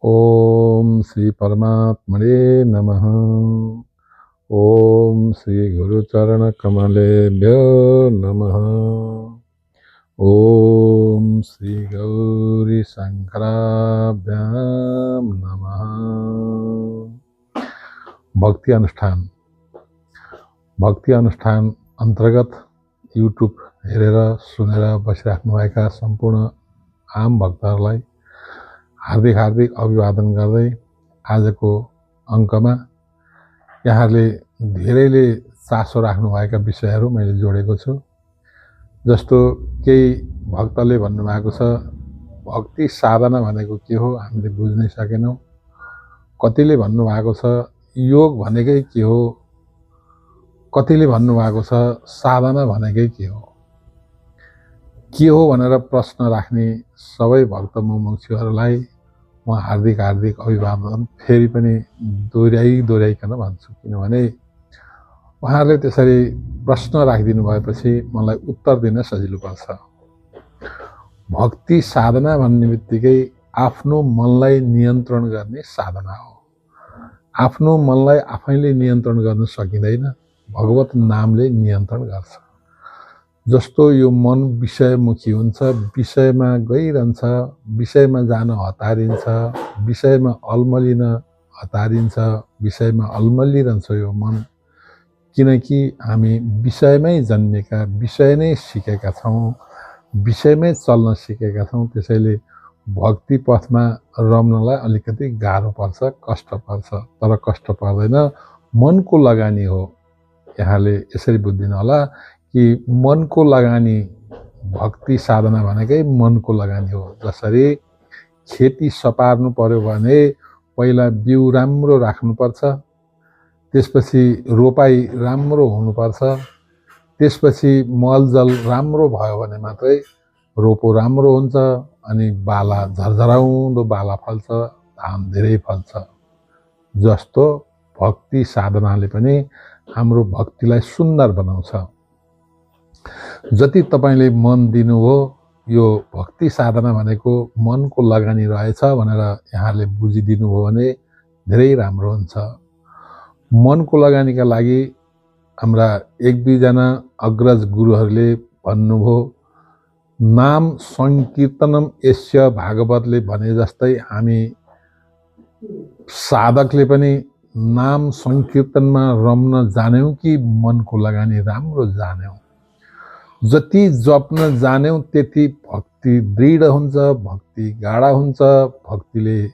ओम श्री परमात्मने नमः। ओम श्री गुरुचरण कमलेभ्यो नमः। ओम श्री गौरी शंकराभ्याम नमः। भक्ति अनुष्ठान अंतर्गत युट्युब हेरेर सुनेर बसिराख्नुभएका सम्पूर्ण आम भक्तहरूलाई हार्दिक हार्दिक अभिवादन गर्दै आजको अङ्कमा यहाँहरूले धेरैले चासो राख्नुभएका विषयहरू मैले जोडेको छु। जस्तो केही भक्तले भन्नुभएको छ भक्ति साधना भनेको के हो हामीले बुझ्नै सकेनौँ। कतिले भन्नुभएको छ योग भनेकै के हो, कतिले भन्नुभएको छ साधना भनेकै के हो भनेर प्रश्न राख्ने सबै भक्त मुमुक्षुहरूलाई म हार्दिक हार्दिक अभिवादन फेरि पनि दोहोऱ्याइकन भन्छु। किनभने उहाँहरूले त्यसरी प्रश्न राखिदिनु भएपछि मलाई उत्तर दिन सजिलो पर्छ। भक्ति साधना भन्ने बित्तिकै आफ्नो मनलाई नियन्त्रण गर्ने साधना हो। आफ्नो मनलाई आफैले नियन्त्रण गर्न सकिँदैन, भगवत नामले नियन्त्रण गर्छ। जस्तो यो मन विषयमुखी हुन्छ, विषयमा गइरहन्छ, विषयमा जान हतारिन्छ, विषयमा अल्मलिन हतारिन्छ, विषयमा अल्मलिरहन्छ यो मन। किनकि हामी विषयमै जन्मेका, विषय नै सिकेका छौँ, विषयमै चल्न सिकेका छौँ। त्यसैले भक्ति पथमा रम्नलाई अलिकति गाह्रो पर्छ, कष्ट पर्छ। तर कष्ट पर्दैन, मनको लगानी हो। यहाँले यसरी बुझ्दिनु होला कि मनको लगानी, भक्ति साधना भनेकै मनको लगानी हो। जसरी खेती सपार्नु पर्यो भने पहिला बिउ राम्रो राख्नुपर्छ, त्यसपछि रोपाई राम्रो हुनुपर्छ, त्यसपछि मलजल राम्रो भयो भने मात्रै रोपो राम्रो हुन्छ अनि बाला झरझराउँदो बाला फल्छ, धान धेरै फल्छ। जस्तो भक्ति साधनाले पनि हाम्रो भक्तिलाई सुन्दर बनाउँछ। जति तपाईले मन दिनुभयो, यो भक्ति साधना भनेको मनको लगानी रहेछ भनेर यहाँले बुझिदिनु भयो भने धेरै राम्रो हुन्छ। मनको लगानीका लागि हाम्रा एक दुईजना अग्रज गुरुहरूले भन्नुभयो, नाम संकीर्तनम यस्य भागवतले भने जस्तै हामी साधकले पनि नाम संकीर्तनमा रम्न जान्यौँ कि मनको लगानी राम्रो जान्यौँ। जति जप्न जान्यौँ त्यति भक्ति दृढ हुन्छ, भक्ति गाढा हुन्छ। भक्तिले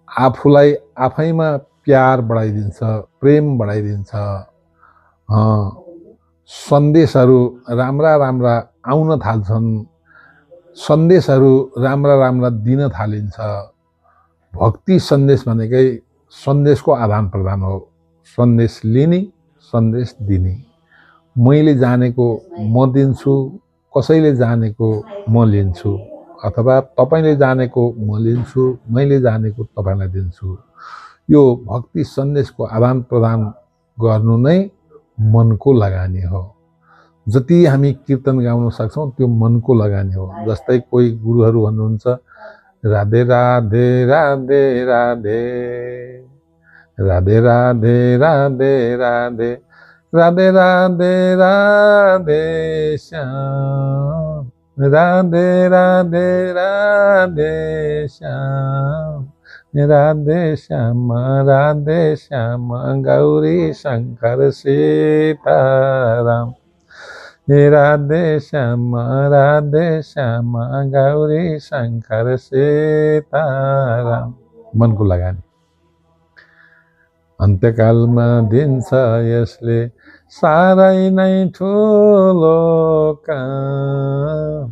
आफूलाई आफैमा प्यार बढाइदिन्छ, प्रेम बढाइदिन्छ। सन्देशहरू राम्रा राम्रा आउन थाल्छन्, सन्देशहरू राम्रा राम्रा दिन थालिन्छ। भक्ति सन्देश भनेकै सन्देशको आदान प्रदान हो। सन्देश लिने, सन्देश दिने। मैले जानेको म दिन्छु, कसैले जानेको म लिन्छु, अथवा तपाईले जानेको म लिन्छु, मैले जानेको तपाईलाई दिन्छु। यो भक्ति सन्देशको आदान प्रदान गर्नु नै मनको लगानी हो। जति हामी कीर्तन गाउन सक्छौँ त्यो मनको लगानी हो। जस्तै कोही गुरुहरू भन्नुहुन्छ, राधे राधे राधे राधे, राधे राधे राधे राधे, राधे राधे राधे श्याम, राधे राधे राधे श्याम, राधे श्याम राधे श्याम गौरी शंकर सीताराम, राधे श्याम गौरी शंकर सीताराम। मनको लगानी अन्त्यकालमा दिन्छ यसले साह्रै नै ठुलो काम,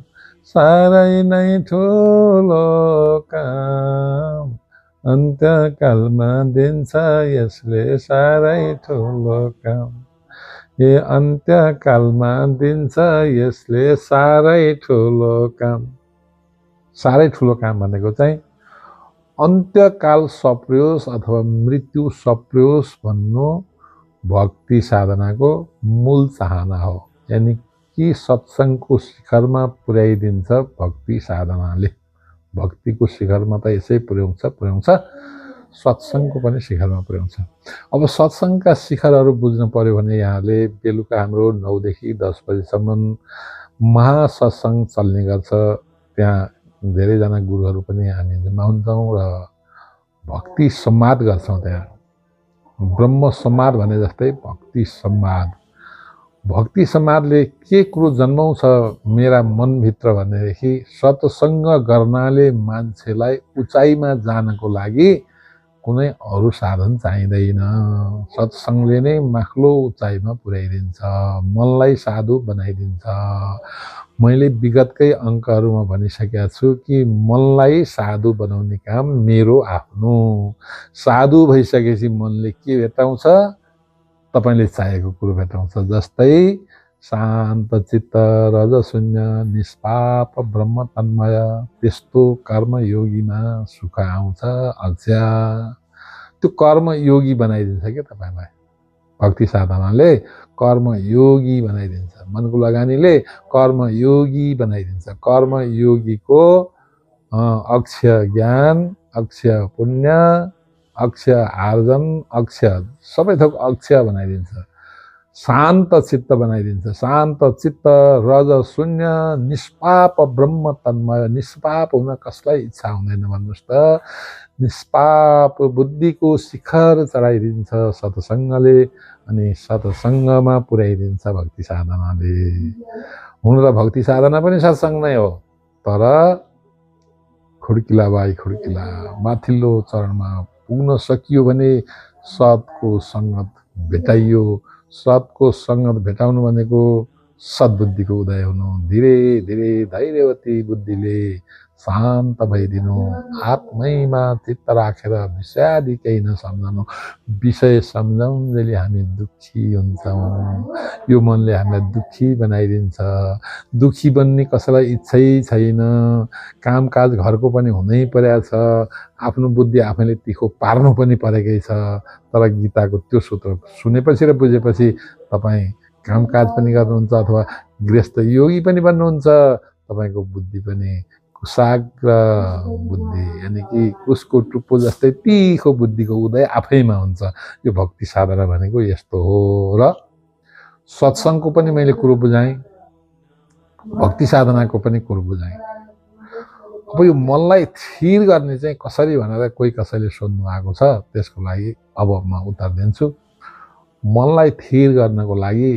साह्रै नै ठुलो काम। अन्त्यकालमा दिन्छ यसले साह्रै ठुलो काम। ए अन्त्यकालमा दिन्छ यसले साह्रै ठुलो काम। साह्रै ठुलो काम भनेको चाहिँ अन्त्यकाल सप्रियोस् अथवा मृत्यु सप्रियोस् भन्नु भक्ति साधनाको मूल चाहना हो। यानी कि सत्सङ्गको शिखरमा पुर्याइदिन्छ भक्ति साधनाले। भक्तिको शिखरमा त यसै पुर्याउँछ सत्सङ्गको पनि शिखरमा पुर्याउँछ। अब सत्सङ्गका शिखरहरू बुझ्नु पर्यो भने यहाँले बेलुका हाम्रो 9 देखि 10 बजीसम्म महासत्सङ्ग चल्ने गर्छ। त्यहाँ धेरैजना गुरुहरू पनि हामी जम्मा हुन्छौँ र भक्ति संवाद गर्छौँ। त्यहाँ ब्रह्म संवाद भने जस्तै भक्ति संवाद। भक्ति संवादले के कुरो जन्माउँछ मेरा मनभित्र भनेदेखि सत्सङ्ग गर्नाले मान्छेलाई उचाइमा जानको लागि कुनै अरू साधन चाहिँदैन। सत्सङ्गले नै माथिल्लो उचाइमा पुर्याइदिन्छ, मनलाई साधु बनाइदिन्छ। मैले विगतकै अङ्कहरूमा भनिसकेका छु कि मनलाई साधु बनाउने काम मेरो आफ्नो। साधु भइसकेपछि मनले के भेटाउँछ? तपाईले चाहेको कुरो भेटाउँछ। जस्तै शान्त चित्त रजशून्य निष्पाप ब्रह्म तन्मय, त्यस्तो कर्मयोगीमा सुख आउँछ अझ्या। त्यो कर्मयोगी बनाइदिन्छ क्या तपाईँलाई। भक्ति साधनाले कर्मयोगी बनाइदिन्छ। मनको लगानीले कर्मयोगी बनाइदिन्छ। कर्मयोगीको अक्षय ज्ञान, अक्षय पुण्य, अक्षय आर्जन, अक्षय सबै थोक अक्षय बनाइदिन्छ। शान्त चित्त बनाइदिन्छ। शान्त चित्त रज शून्य निष्पाप ब्रह्म तन्मय। निष्पाप हुन कसलाई इच्छा हुँदैन भन्नुहोस् त? निष्पाप बुद्धिको शिखर चढाइदिन्छ सत्सङ्गले, अनि सत्सङ्गमा पुर्याइदिन्छ भक्ति साधनाले। हुन त भक्ति साधना पनि सत्सङ्ग नै हो, तर खुड्किला बाई खुड्किला माथिल्लो चरणमा पुग्न सकियो भने सतको सङ्गत भेटाइयो। सतको सङ्गत भेटाउनु भनेको सद्बुद्धिको उदय हुनु। धीरे धीरे धैर्यवती बुद्धिले शान्त भइदिनु। आत्मैमा चित्त राखेर विषयादि केही नसम्झनु। विषय सम्झाउन्जेली हामी दुःखी हुन्छौँ। यो मनले हामीलाई दुःखी बनाइदिन्छ। दुःखी बन्ने कसैलाई इच्छै छैन। कामकाज घरको पनि हुनै परेको छ। आफ्नो बुद्धि आफैले तिखो पार्नु पनि परेकै छ। तर गीताको त्यो सूत्र सुनेपछि र बुझेपछि तपाईँ कामकाज पनि गर्नुहुन्छ अथवा गृहस्थ योगी पनि बन्नुहुन्छ। तपाईँको बुद्धि पनि कुशाग्र बुद्धि, यानि कि कुसको टुप्पो जस्तै तिखो बुद्धिको उदय आफैमा हुन्छ। यो भक्ति साधना भनेको यस्तो हो। र सत्सङ्गको पनि मैले कुरो बुझाएँ, भक्ति साधनाको पनि कुरो बुझाएँ। अब यो मनलाई स्थिर गर्ने चाहिँ कसरी भनेर कोही कसैले सोध्नु भएको छ, त्यसको लागि अब म उत्तर दिन्छु। मनलाई स्थिर गर्नको लागि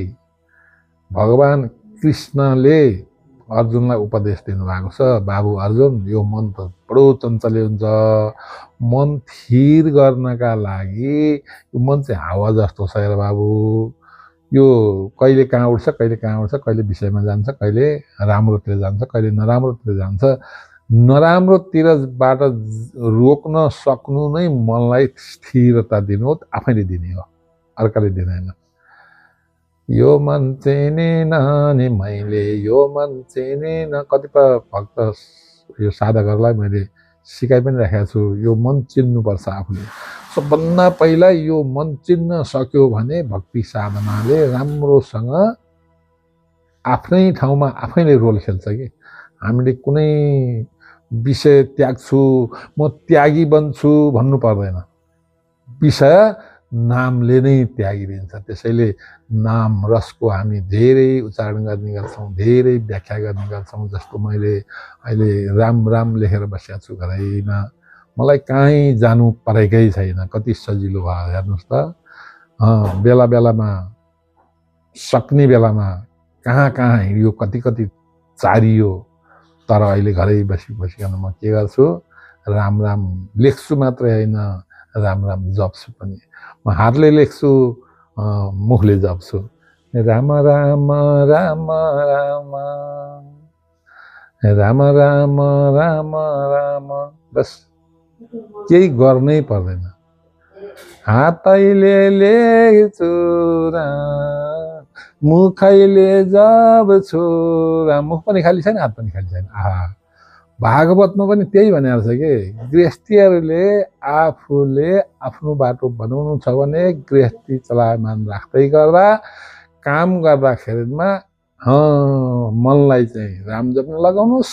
भगवान कृष्णले अर्जुनलाई उपदेश दिनुभएको छ। बाबु अर्जुन, यो मन त बडो चञ्चले हुन्छ। मन स्थिर गर्नका लागि यो मन चाहिँ हावा जस्तो छ हेर बाबु। यो कहिले कहाँ उठ्छ, कहिले कहाँ उठ्छ, कहिले विषयमा जान्छ, कहिले राम्रोतिर जान्छ, कहिले नराम्रोतिर जान्छ। नराम्रोतिरबाट रोक्न सक्नु नै मनलाई स्थिरता दिनु हो, आफैले दिने हो, अर्काले दिँदैन। यो मन चेनेन नि मैले, यो मन चेनेन। कतिपय भक्त यो साधकहरूलाई मैले सिकाइ पनि राखेको छु। यो मन चिन्नुपर्छ आफूले। सबभन्दा पहिला यो मन चिन्न सक्यो भने भक्ति साधनाले राम्रोसँग आफ्नै ठाउँमा आफैले रोल खेल्छ कि। हामीले कुनै विषय त्याग्छु, म त्यागी बन्छु भन्नु पर्दैन। विषय नामले नै त्यागिदिन्छ। त्यसैले नाम रसको हामी धेरै उच्चारण गर्ने गर्छौँ, धेरै व्याख्या गर्ने गर्छौँ। जस्तो मैले अहिले राम राम लेखेर बसेको छु घरैमा। मलाई कहीँ जानु परेकै छैन। कति सजिलो भयो हेर्नुहोस् त। बेला बेलामा सक्ने बेलामा कहाँ कहाँ हिँडियो, कति कति चारियो, तर अहिले घरै बसिकन म के गर्छु? राम राम लेख्छु मात्रै होइन, राम राम जप्छु पनि। म हातले लेख्छु, मुखले जप्छु। राम राम राम राम राम राम राम राम, बस केही गर्नै पर्दैन। हातैले लेख्छु राम, मुखैले जप्छु राम। मुख पनि खाली छैन, हात पनि खाली छैन। भागवतमा पनि त्यही भनेको छ कि गृहस्थीहरूले आफूले आफ्नो बाटो बनाउनु छ भने गृहस्थी चलायमान राख्दै गर्दा काम गर्दाखेरिमा मनलाई चाहिँ राम जप्न लगाउनुहोस्।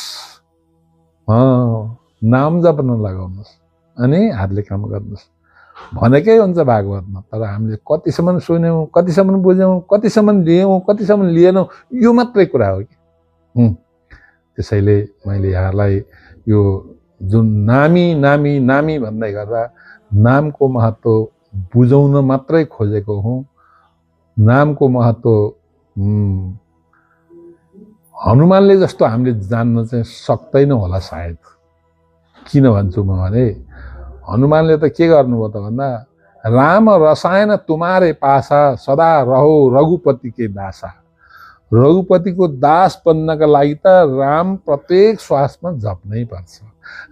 नाम जप्न लगाउनुहोस् अनि हातले काम गर्नुहोस् भनेकै हुन्छ भागवतमा। तर हामीले कतिसम्म सुन्यौँ, कतिसम्म बुझ्यौँ, कतिसम्म लियौँ, कतिसम्म लिएनौँ, यो मात्रै कुरा हो कि। त्यसैले मैले यहाँलाई यो जुन नामी नामी नामी भन्दै गर्दा नामको महत्त्व बुझाउन मात्रै खोजेको हुँ। नामको महत्त्व हनुमानले जस्तो हामीले जान्न चाहिँ सक्दैन होला सायद। किन भन्छु म भने हनुमानले त के गर्नुभयो त भन्दा राम रसायन तुम्हारे पासा सदा रहो रघुपति के दासा। रघुपतिको दास बन्नका लागि त राम प्रत्येक श्वासमा जप्नै पर्छ,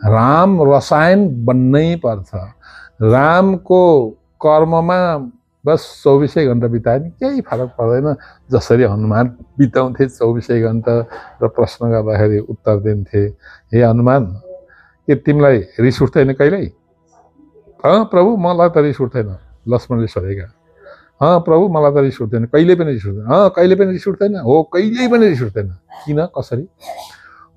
राम रसायन बन्नै पर्छ। रामको कर्ममा बस 24 घण्टा बिताए नि केही फरक पर्दैन। जसरी हनुमान बिताउँथे 24 घण्टा र प्रश्न गर्दाखेरि उत्तर दिन्थे। हे हनुमान, के तिमीलाई रिस उठ्दैन कहिल्यै? प्रभु मलाई त रिस उठ्दैन। लक्ष्मणले सोधेका, प्रभु मलाई त रिस उठ्दैन, कहिले पनि रिस उठ्दैन। कहिले पनि रिस उठ्दैन? हो, कहिल्यै पनि रिस उठ्दैन। किन, कसरी?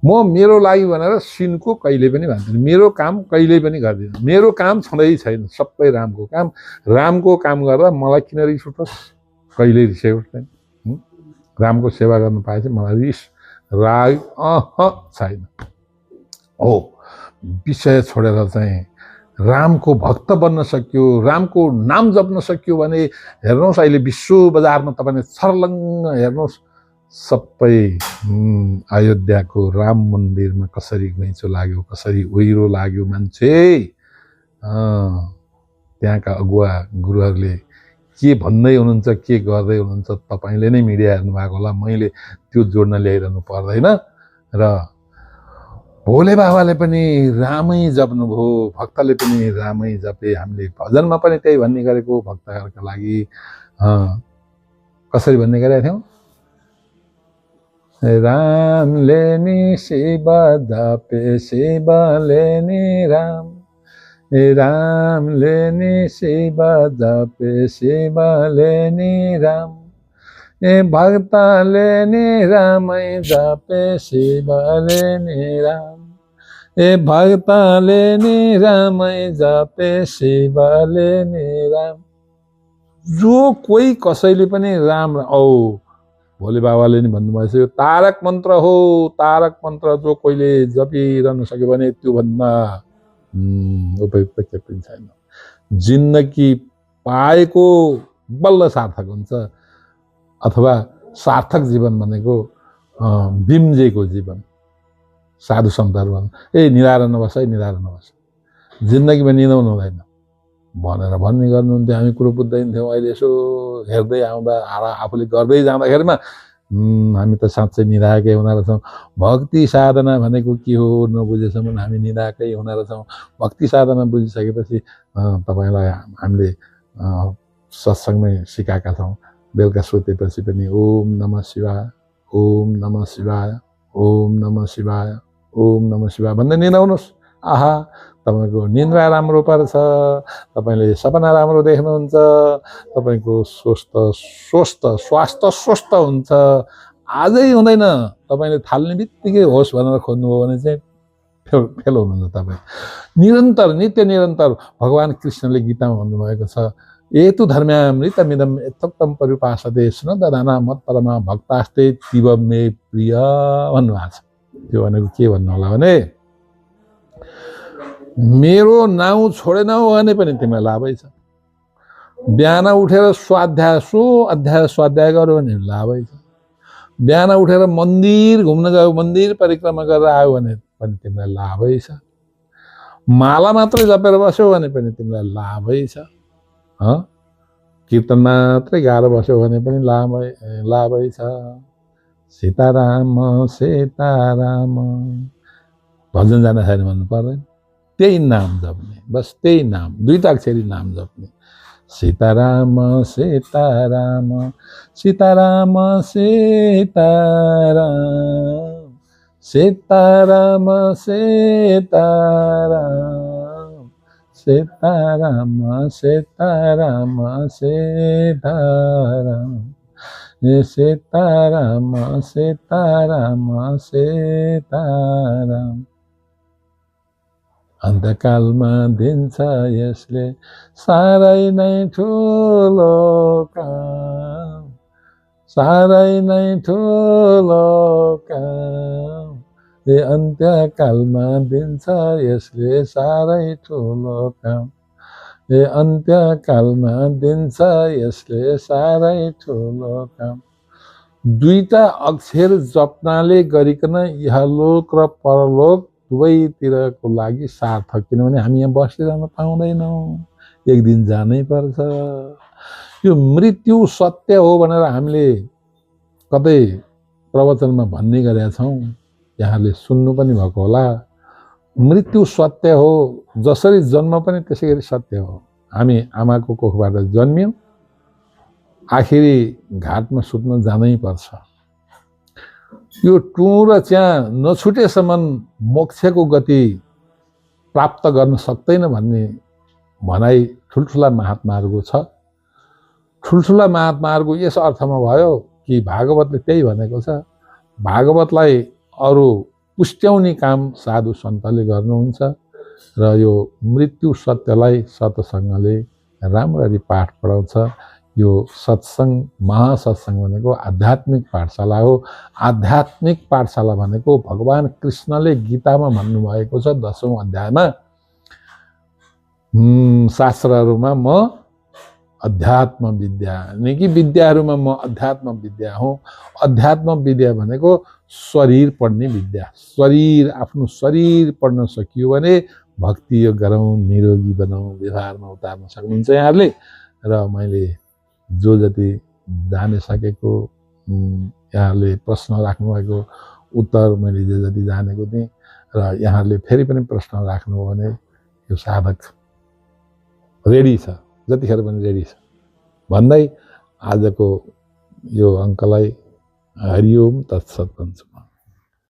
म मेरो लागि भनेर सिनको कहिले पनि भन्दिनँ, मेरो काम कहिल्यै पनि गर्दिनँ। मेरो काम छँदै छैन, सबै रामको काम। रामको काम गर्दा मलाई किन रिस उठोस्? कहिल्यै रिसै उठ्दैन। रामको सेवा गर्नु पाए चाहिँ मलाई रिस राग छैन। हो, विषय छोडेर चाहिँ रामको भक्त बन्न सक्यो, रामको नाम जप्न सक्यो भने हेर्नुहोस् अहिले विश्व बजारमा तपाईँले छर्लङ्ग हेर्नुहोस्, सबै अयोध्याको राम मन्दिरमा कसरी घुइँचो लाग्यो, कसरी ओहिरो लाग्यो। मान्छे त्यहाँका अगुवा गुरुहरूले के भन्दै हुनुहुन्छ, के गर्दै हुनुहुन्छ, तपाईँले नै मिडिया हेर्नु भएको होला। मैले त्यो जोड्न ल्याइरहनु पर्दैन। र भोले बाबाले पनि रामै जप्नुभयो, भक्तले पनि रामै जपे। हामीले भजनमा पनि त्यही भन्ने गरेको भक्तहरूका लागि। कसरी भन्ने गरेका थियौँ? रामले नि शिव जपे, शिवले नि राम। रामले नि शिव जपे, शिवले नि राम। भक्तले नि रामै जपे, शिवले नि राम। भक्तले नि रामै जपे, शिवले नि राम। जो कोही कसैले पनि राम भोले बाबाले नि भन्नुभएछ, यो तारक मन्त्र हो। तारक मन्त्र जो कोहीले जपिरहनु सक्यो भने त्योभन्दा उपयुक्त के पनि छैन। जिन्दगी पाएको बल्ल सार्थक हुन्छ। अथवा सार्थक जीवन भनेको बिम्जेको जीवन। साधु सन्तहरू भन्छ, निधाएर नबस है, निधाएर नबस, जिन्दगीमा निदाउनु हुँदैन भनेर भन्ने गर्नुहुन्थ्यो। हामी कुरो बुझ्दैन थियौँ। अहिले यसो हेर्दै आउँदा आफूले गर्दै जाँदाखेरिमा हामी त साँच्चै निधाएकै हुना रहेछौँ। भक्ति साधना भनेको के हो नबुझेसम्म हामी निधाएकै हुना रहेछौँ। भक्ति साधना बुझिसकेपछि तपाईँलाई हामीले सत्सङ्गमै सिकाएका छौँ। बेलुका सुतेपछि पनि ओम नमः शिवाय, ओम नमः शिवाय, ओम नमः शिवाय, ओम नमः शिवाय भन्दै निदाउनुहोस्। आहा, तपाईँको निन्द्रा राम्रो पर्छ, तपाईँले सपना राम्रो देख्नुहुन्छ, तपाईँको स्वास्थ्य स्वस्थ हुन्छ। आजै हुँदैन, तपाईँले थाल्ने बित्तिकै होस् भनेर खोज्नुभयो भने चाहिँ फेल हुनुहुन्छ तपाईँ। निरन्तर, नित्य निरन्तर भगवान् कृष्णले गीतामा भन्नुभएको छ, एतु धर्म्यामृतमिदं यथोक्तं परिपासते स्नददाना मत्परमा भक्तास्ते तीव मे प्रिय भन्नुभएको छ। त्यो भनेको के भन्नु होला भने मेरो नाउँ छोडेनौ भने पनि तिमीलाई लाभै छ। बिहान उठेर अध्याय स्वाध्याय गर्यो भने लाभै छ। बिहान उठेर मन्दिर घुम्न गयो, मन्दिर परिक्रमा गरेर आयो भने पनि तिमीलाई लाभै छ। माला मात्रै जपेर बस्यो भने पनि तिमीलाई लाभै छ। कीर्तन मात्रै गाएर बस्यो भने पनि लाभै छ। सीताराम सीताराम भजन जान छैन भन्नु पर्दैन, त्यही नाम जप्ने, बस त्यही नाम, दुईटा अक्षरी नाम जप्ने। सीताराम सीताराम सीताराम सीताराम सीताराम सीताराम सीताराम सीताराम सीताराम सीताराम सीताराम सीताराम। अन्त्यकालमा दिन्छ यसले साह्रै नै ठुलो काम, साह्रै नै ठुलो काम, अन्त्यकालमा दिन्छ यसले साह्रै ठुलो काम, अन्त्यकालमा दिन्छ यसले साह्रै ठुलो काम। दुईटा अक्षर जप्नाले गरिकन इहलोक र परलोक दुवैतिरको लागि सार्थक, किनभने हामी यहाँ बसिरहन पाउँदैनौँ, एक दिन जानै पर्छ। यो मृत्यु सत्य हो भनेर हामीले कतै प्रवचनमा भन्ने गरेका छौँ, यहाँले सुन्नु पनि भएको होला। मृत्यु सत्य हो, जसरी जन्म पनि त्यसै गरी सत्य हो। हामी आमाको कोखबाट जन्मियौँ, आखिरी घाटमा सुत्न जानै पर्छ। यो टुँ र च्याँ नछुटेसम्म मोक्षको गति प्राप्त गर्न सक्दैन भन्ने भनाइ ठुल्ठुला महात्माहरूको छ। ठुल्ठुला महात्माहरूको यस अर्थमा भयो कि भागवतले त्यही भनेको छ। भागवतलाई अरू पुष्ट्याउने काम साधु सन्तले गर्नुहुन्छ र यो मृत्यु सत्यलाई सत्सङ्गले राम्ररी पाठ पढाउँछ। यो सत्सङ्ग, महासत्सङ्ग भनेको आध्यात्मिक पाठशाला हो। आध्यात्मिक पाठशाला भनेको भगवान कृष्णले गीतामा भन्नुभएको छ 10औं अध्यायमा, शास्त्रहरूमा म अध्यात्म विद्या, निकी विद्याहरूमा म अध्यात्म विद्या हुँ। अध्यात्म विद्या भनेको शरीर पढ्ने विद्या। शरीर, आफ्नो शरीर पढ्न सकियो भने भक्ति योग गरौँ, निरोगी बनाऊ, व्यवहारमा उतार्न सक्नुहुन्छ यहाँहरूले। र मैले जो जति जाने सकेको, यहाँहरूले प्रश्न राख्नुभएको उत्तर मैले जे जति जानेको थिएँ, र यहाँहरूले फेरि पनि प्रश्न राख्नुभयो भने यो साधक रेडी छ, जतिखेर पनि रेडी छ भन्दै आजको यो अङ्कलाई हरिओम तत्सत भन्छु।